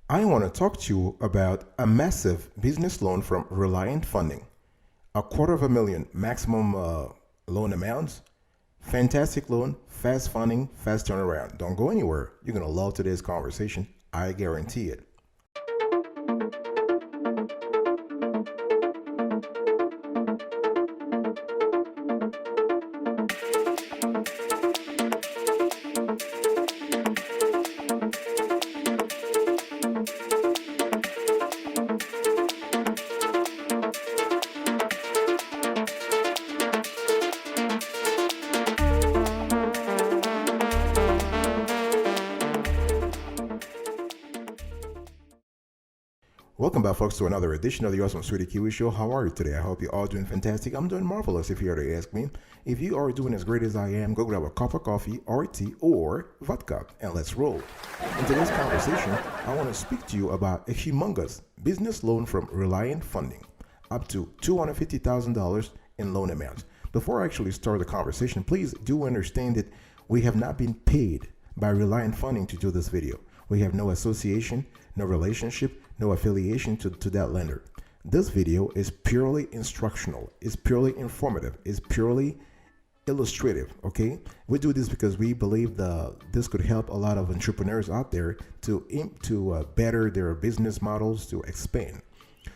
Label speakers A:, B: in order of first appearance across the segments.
A: I want to talk to you about a massive business loan from Reliant Funding. $250,000 maximum loan amounts. Fantastic loan, fast funding, fast turnaround. Don't go anywhere. You're going to love today's conversation. I guarantee it. Welcome back, folks, to another edition of the Awesome Sweetie Kiwi Show. How are you today? I hope you're all doing fantastic. I'm doing marvelous, if you were to ask me. If you are doing as great as I am, go grab a cup of coffee or tea or vodka, and let's roll. In today's conversation, I want to speak to you about a humongous business loan from Reliant Funding, up to $250,000 in loan amounts. Before I actually start the conversation, please do understand that we have not been paid by Reliant Funding to do this video. We have no association, no relationship, no affiliation to that lender. This video is purely instructional, it's purely informative, it's purely illustrative, okay? We do this because we believe this could help a lot of entrepreneurs out there to better their business models, to expand.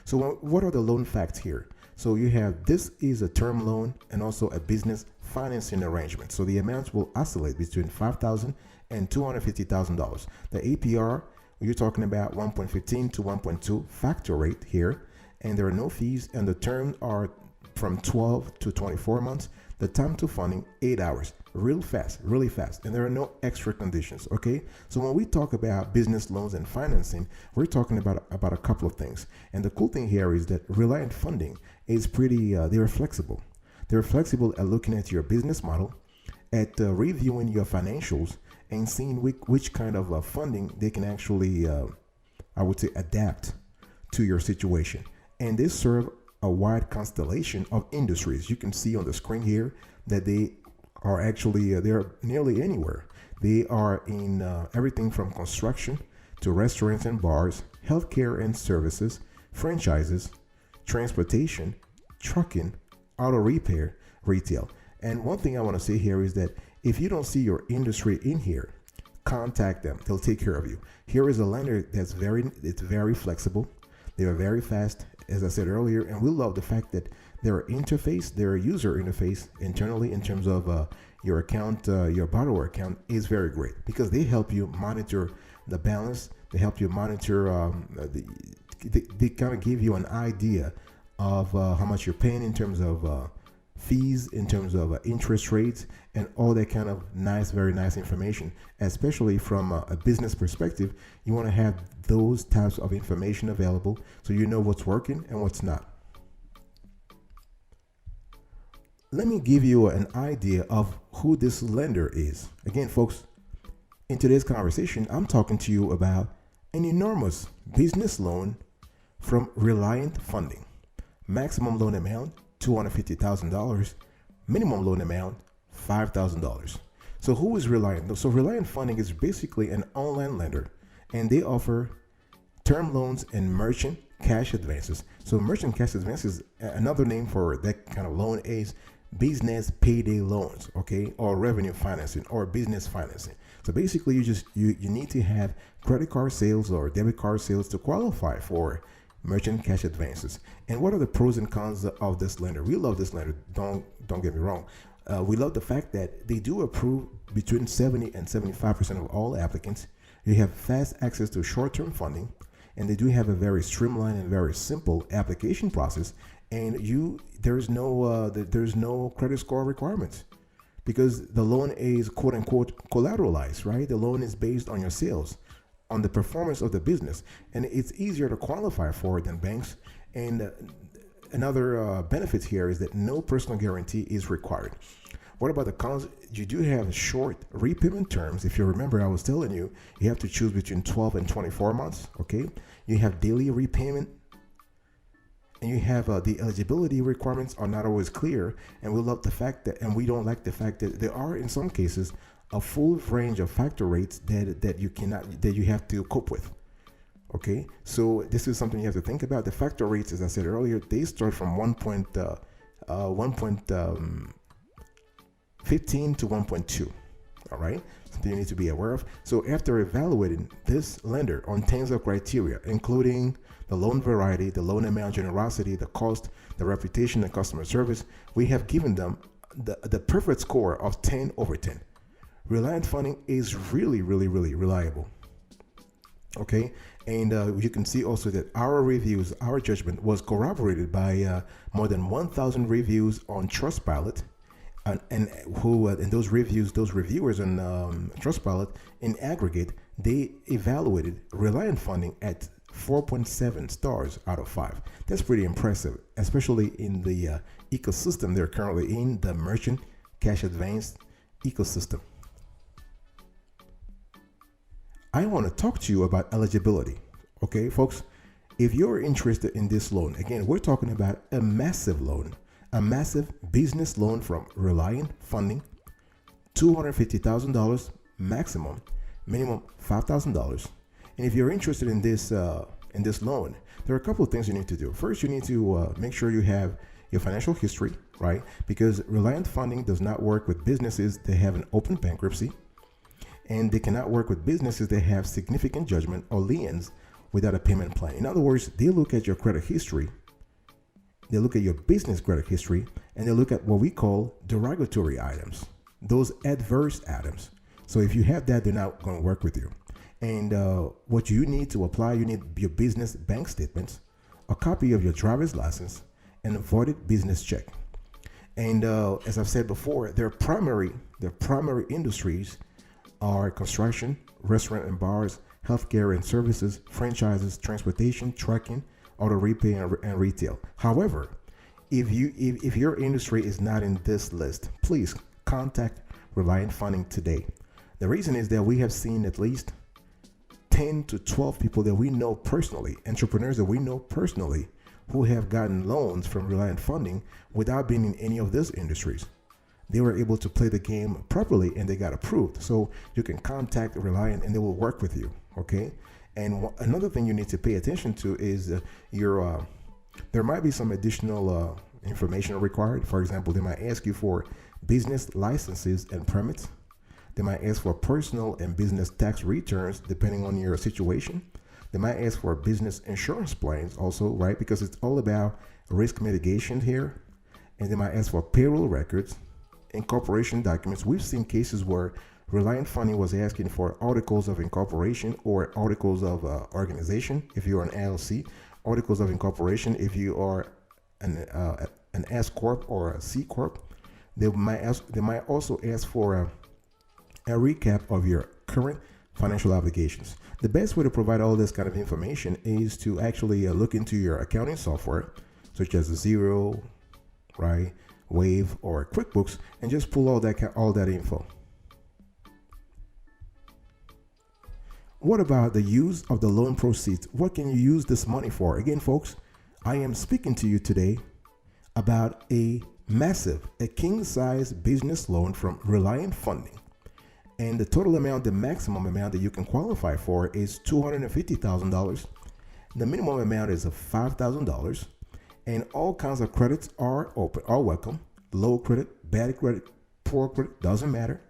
A: So what are the loan facts here? So you have, this is a term loan and also a business financing arrangement. So the amounts will oscillate between $5,000 and $250,000. The APR, you're talking about 1.15 to 1.2 factor rate here, and there are no fees, and the terms are from 12 to 24 months. The time to funding, 8 hours, real fast, really fast, and there are no extra conditions, okay? So when we talk about business loans and financing, we're talking about a couple of things. And the cool thing here is that Reliant Funding is pretty, they're flexible. They're flexible at looking at your business model, at reviewing your financials, and seeing which kind of funding they can actually, I would say, adapt to your situation. And they serve a wide constellation of industries. You can see on the screen here that they are actually, they're nearly anywhere. They are in everything from construction to restaurants and bars, healthcare and services, franchises, transportation, trucking, auto repair, retail. And one thing I want to say here is that if you don't see your industry in here, contact them. They'll take care of you. Here is a lender that's very flexible. They are very fast, as I said earlier, and we love the fact that their interface, their user interface internally in terms of your account, your borrower account is very great because they help you monitor the balance. They help you monitor, they kind of give you an idea of how much you're paying in terms of fees, in terms of interest rates, and all that kind of nice, very nice information. Especially from a business perspective, you want to have those types of information available so you know what's working and what's not. Let me give you an idea of who this lender is. Again, folks, in today's conversation, I'm talking to you about an enormous business loan from Reliant Funding. Maximum loan amount, $250,000, minimum loan amount, $5,000. So who is Reliant? So Reliant Funding is basically an online lender, and they offer term loans and merchant cash advances. So merchant cash advances, another name for that kind of loan is business payday loans, okay, or revenue financing or business financing. So basically you need to have credit card sales or debit card sales to qualify for merchant cash advances. And what are the pros and cons of this lender? We love this lender, don't get me wrong. We love the fact that they do approve between 70 and 75% of all applicants. You have fast access to short-term funding, and they do have a very streamlined and very simple application process. And there's no credit score requirements because the loan is quote unquote collateralized, right? The loan is based on your sales, on the performance of the business, and it's easier to qualify for it than banks. And another benefit here is that no personal guarantee is required. What about the cons? You do have short repayment terms. If you remember, I was telling you, you have to choose between 12 and 24 months, okay? You have daily repayment, and you have the eligibility requirements are not always clear, and we love the fact that, and we don't like the fact that there are in some cases a full range of factor rates that you have to cope with. Okay, so this is something you have to think about. The factor rates, as I said earlier, they start from 1.15 to 1.2. All right, something you need to be aware of. So after evaluating this lender on tens of criteria, including the loan variety, the loan amount, generosity, the cost, the reputation, and customer service, we have given them the perfect score of 10 over 10. Reliant Funding is really, really, really reliable. Okay, and you can see also that our reviews, our judgment was corroborated by more than 1,000 reviews on Trustpilot, and those reviews, those reviewers on Trustpilot, in aggregate, they evaluated Reliant Funding at 4.7 stars out of 5. That's pretty impressive, especially in the ecosystem they're currently in, the merchant cash advance ecosystem. I want to talk to you about eligibility. Okay, folks, if you're interested in this loan, again, we're talking about a massive loan, a massive business loan from Reliant Funding, $250,000 maximum, minimum $5,000. And if you're interested in this loan, there are a couple of things you need to do. First, you need to make sure you have your financial history, right? Because Reliant Funding does not work with businesses that have an open bankruptcy, and they cannot work with businesses that have significant judgment or liens without a payment plan. In other words, they look at your credit history, they look at your business credit history, and they look at what we call derogatory items, those adverse items. So if you have that, they're not going to work with you. And what you need to apply, you need your business bank statements, a copy of your driver's license, and a voided business check. And as I've said before, their primary industries are construction, restaurant and bars, healthcare and services, franchises, transportation, trucking, auto repair, and retail. However, if your industry is not in this list, please contact Reliant Funding today. The reason is that we have seen at least 10 to 12 people that we know personally, entrepreneurs that we know personally, who have gotten loans from Reliant Funding without being in any of those industries. They were able to play the game properly and they got approved. So you can contact Reliant and they will work with you. Okay. And another thing you need to pay attention to is there might be some additional information required. For example, they might ask you for business licenses and permits. They might ask for personal and business tax returns depending on your situation. They might ask for business insurance plans also, right? Because it's all about risk mitigation here. And they might ask for payroll records, incorporation documents. We've seen cases where Reliant Funding was asking for articles of incorporation or articles of organization if you're an LLC, articles of incorporation if you are an S corp or a C corp. They might also ask for a recap of your current financial obligations. The best way to provide all this kind of information is to actually look into your accounting software, such as Xero, right, Wave, or QuickBooks, and just pull all that info. What about the use of the loan proceeds? What can you use this money for? Again, folks, I am speaking to you today about a massive, a king-size business loan from Reliant Funding. And the total amount, the maximum amount that you can qualify for is $250,000. The minimum amount is $5,000. And all kinds of credits are open, are welcome. Low credit, bad credit, poor credit, doesn't matter.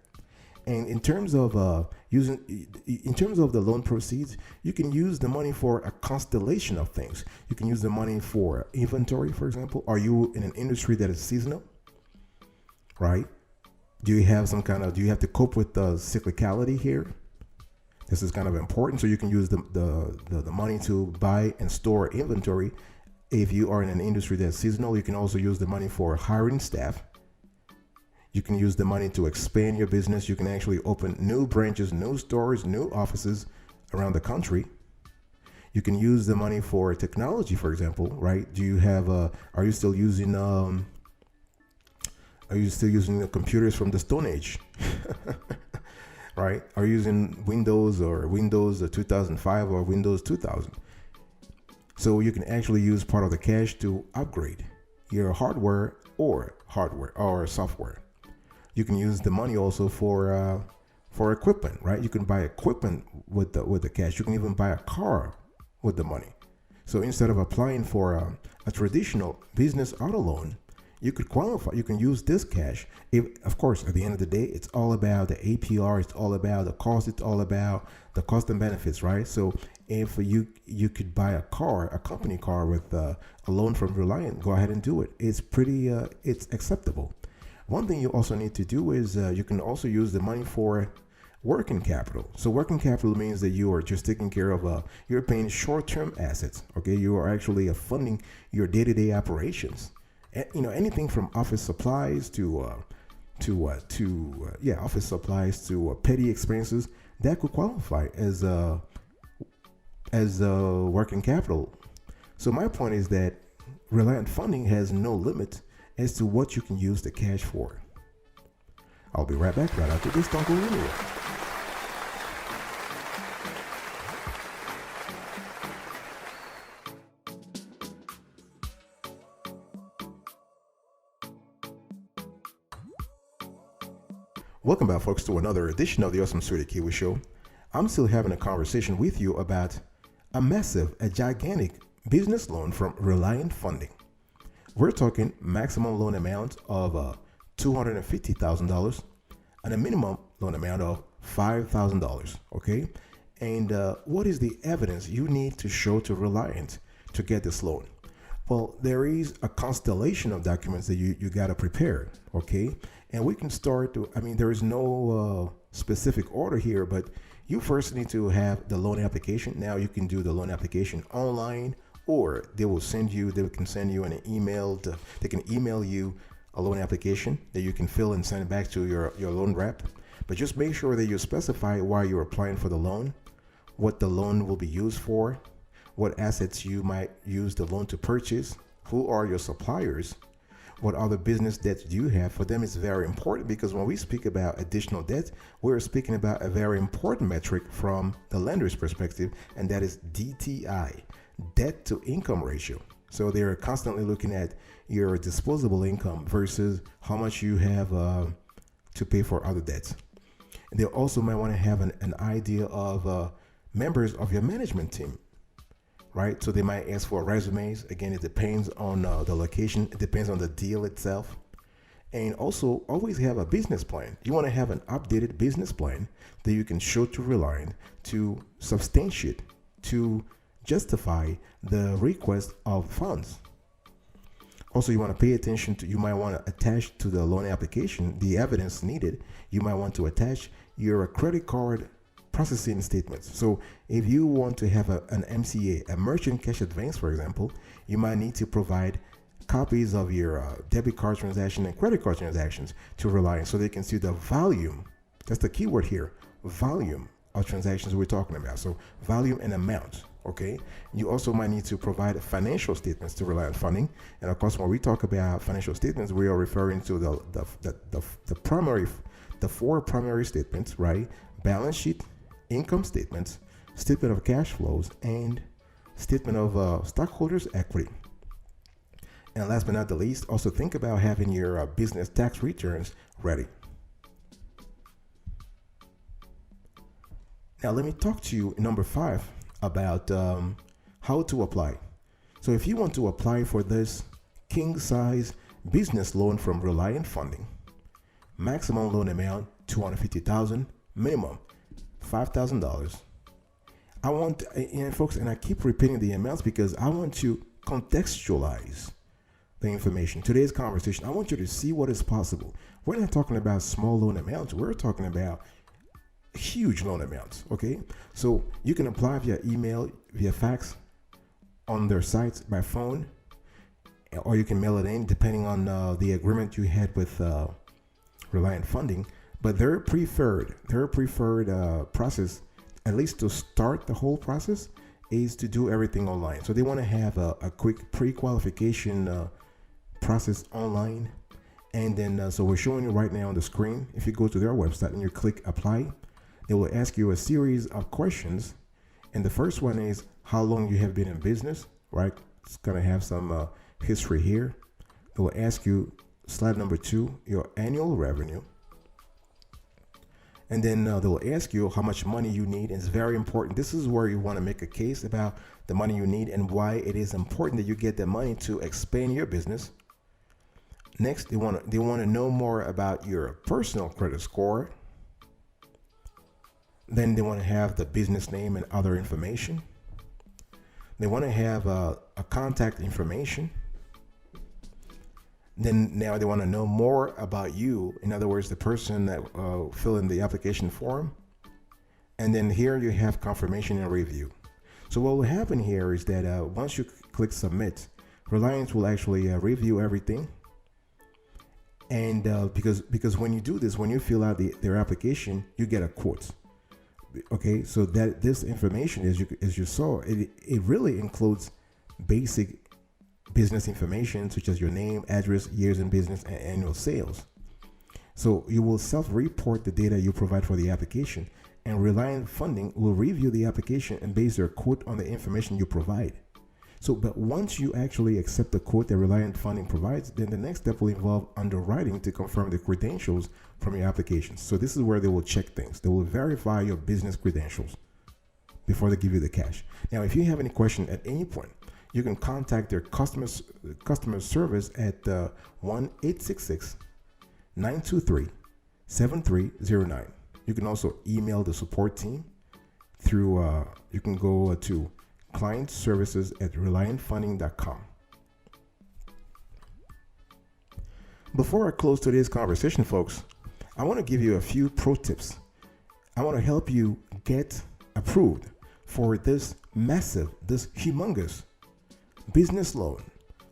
A: And in terms of the loan proceeds, you can use the money for a constellation of things. You can use the money for inventory, for example. Are you in an industry that is seasonal? Right? Do you have to cope with the cyclicality here? This is kind of important. So you can use the money to buy and store inventory. If you are in an industry that's seasonal, you can also use the money for hiring staff. You can use the money to expand your business. You can actually open new branches, new stores, new offices around the country. You can use the money for technology, for example, right? Are you still using the computers from the Stone Age? Right? Are you using Windows or Windows 2005 or Windows 2000? So you can actually use part of the cash to upgrade your hardware or software. You can use the money also for equipment, right? You can buy equipment with the cash. You can even buy a car with the money. So instead of applying for a traditional business auto loan, you could qualify. You can use this cash. If, of course, at the end of the day, it's all about the APR. It's all about the cost. It's all about the cost and benefits, right? So if you could buy a car, a company car with a loan from Reliant, go ahead and do it. It's pretty, it's acceptable. One thing you also need to do is you can also use the money for working capital. So working capital means that you are just taking care of, you're paying short-term assets. Okay, you are actually funding your day-to-day operations. Anything from office supplies to office supplies to petty expenses that could qualify as working capital. So my point is that Reliant Funding has no limit as to what you can use the cash for. I'll be right back right after this. Don't go anywhere. Welcome back, folks, to another edition of the Awesome Sweetie Kiwi Show. I'm still having a conversation with you about a gigantic business loan from Reliant Funding. We're talking maximum loan amount of $250,000 and a minimum loan amount of $5,000. Okay, and what is the evidence you need to show to Reliant to get this loan? Well, there is a constellation of documents that you got to prepare. Okay, and we can start to, there is no specific order here, but you first need to have the loan application. Now you can do the loan application online, or they can send you an email. They can email you a loan application that you can fill and send it back to your loan rep. But just make sure that you specify why you're applying for the loan, what the loan will be used for, what assets you might use the loan to purchase, who are your suppliers, what other business debts do you have. For them, it's very important because when we speak about additional debt, we're speaking about a very important metric from the lender's perspective, and that is DTI, debt to income ratio. So they're constantly looking at your disposable income versus how much you have to pay for other debts. And they also might want to have an idea of members of your management team, right? So they might ask for resumes. Again, it depends on the location. It depends on the deal itself. And also always have a business plan. You want to have an updated business plan that you can show to Reliant to substantiate, to justify the request of funds. Also, you want to pay attention to, you might want to attach to the loan application, the evidence needed. You might want to attach your credit card processing statements. So if you want to have an MCA, a merchant cash advance, for example, you might need to provide copies of your debit card transaction and credit card transactions to Reliant so they can see the volume. That's the key word here, volume of transactions we're talking about. So volume and amount. Okay. You also might need to provide financial statements to Reliant Funding. And of course, when we talk about financial statements, we are referring to the four primary statements, right? Balance sheet, income statements, statement of cash flows, and statement of stockholders' equity. And last but not the least, also think about having your business tax returns ready. Now, let me talk to you, number 5, about how to apply. So if you want to apply for this king size business loan from Reliant Funding, maximum loan amount $250,000, minimum $5,000. I want, and folks, and I keep repeating the amounts because I want to contextualize the information. Today's conversation, I want you to see what is possible. We're not talking about small loan amounts. We're talking about huge loan amounts. Okay, so you can apply via email, via fax, on their sites, by phone, or you can mail it in depending on the agreement you had with Reliant Funding. But their preferred process, at least to start the whole process, is to do everything online. So they want to have a quick pre-qualification process online. And then, so we're showing you right now on the screen. If you go to their website and you click apply, they will ask you a series of questions. And the first one is how long you have been in business, right? It's going to have some history here. They will ask you, slide number 2, your annual revenue. And then they will ask you how much money you need. And it's very important. This is where you want to make a case about the money you need and why it is important that you get the money to expand your business. Next, they want to know more about your personal credit score. Then they want to have the business name and other information. They want to have a contact information. Then now they want to know more about you. In other words, the person that fill in the application form. And then here you have confirmation and review. So what will happen here is that once you click submit, Reliance will actually review everything. And because when you do this, when you fill out their application, you get a quote. Okay, so that this information, as you saw, it really includes basic business information such as your name, address, years in business, and annual sales. So you will self-report the data you provide for the application, and Reliant Funding will review the application and base their quote on the information you provide. So, but once you actually accept the quote that Reliant Funding provides, then the next step will involve underwriting to confirm the credentials from your application. So this is where they will check things. They will verify your business credentials before they give you the cash. Now, if you have any question at any point, you can contact their customer service at 1-866-923-7309. You can also email the support team through, you can go to clientservices@reliantfunding.com. Before I close today's conversation, folks, I want to give you a few pro tips. I want to help you get approved for this massive, this humongous business loan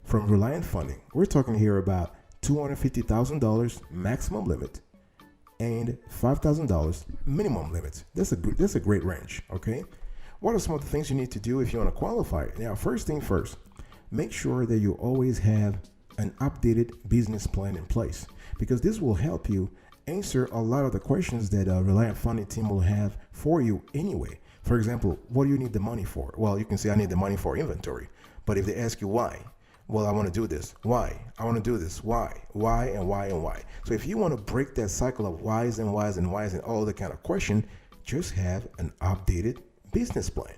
A: from Reliant Funding. We're talking here about $250,000 maximum limit and $5,000 minimum limit. That's a great range, okay? What are some of the things you need to do if you want to qualify? Now, first thing first, make sure that you always have an updated business plan in place, because this will help you answer a lot of the questions that Reliant Funding team will have for you anyway. For example, what do you need the money for? Well, you can say I need the money for inventory. But if they ask you why, well, I want to do this. Why? I want to do this. Why? Why and why and why? So if you want to break that cycle of whys and whys and whys and all the kind of question, just have an updated business plan.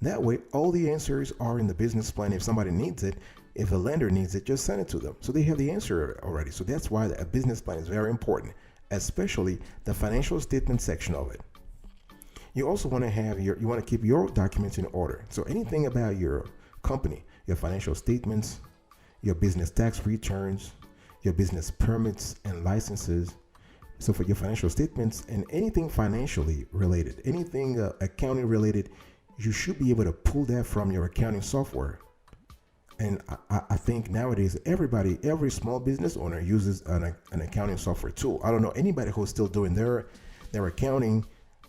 A: That way, all the answers are in the business plan. If somebody needs it, if a lender needs it, just send it to them. So they have the answer already. So that's why a business plan is very important, especially the financial statement section of it. You also want to have you want to keep your documents in order. So anything about your company, your financial statements, your business tax returns, your business permits and licenses. So for your financial statements and anything financially related, anything accounting related, you should be able to pull that from your accounting software. And I think nowadays every small business owner uses an accounting software tool. I don't know anybody who's still doing their accounting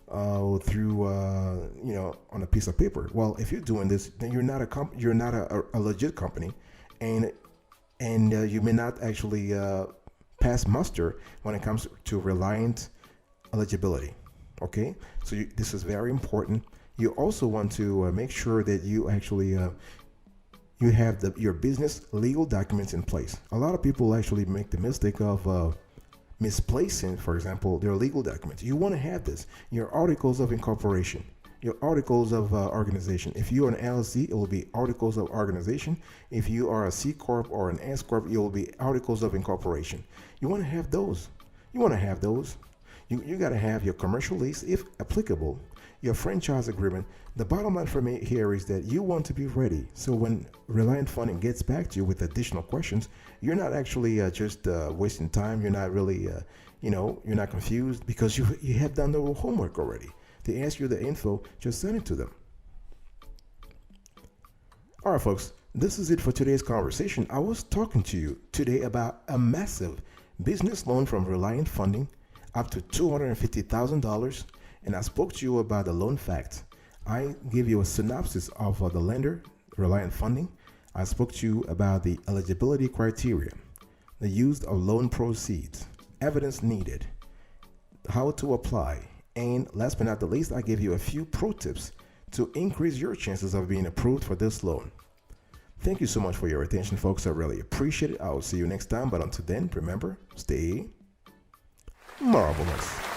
A: through on a piece of paper. Well, if you're doing this, then you're not a legit company, and you may not actually pass muster when it comes to Reliant eligibility. Okay, so this is very important. You also want to make sure that you actually you have your business legal documents in place. A lot of people actually make the mistake of misplacing, for example, their legal documents. You want to have this, your articles of incorporation, your articles of organization. If you're an LLC, it will be articles of organization. If you are a C Corp or an S Corp, it will be articles of incorporation. You want to have those. You got to have your commercial lease, if applicable, your franchise agreement. The bottom line for me here is that you want to be ready. So when Reliant Funding gets back to you with additional questions, you're not actually just wasting time. You're not really, you're not confused, because you have done the homework already. They ask you the info, just send it to them. All right, folks, this is it for today's conversation. I was talking to you today about a massive business loan from Reliant Funding, up to $250,000. And I spoke to you about the loan facts. I gave you a synopsis of the lender, Reliant Funding. I spoke to you about the eligibility criteria, the use of loan proceeds, evidence needed, how to apply, and last but not the least, I gave you a few pro tips to increase your chances of being approved for this loan. Thank you so much for your attention, folks. I really appreciate it. I will see you next time. But until then, remember, stay marvelous.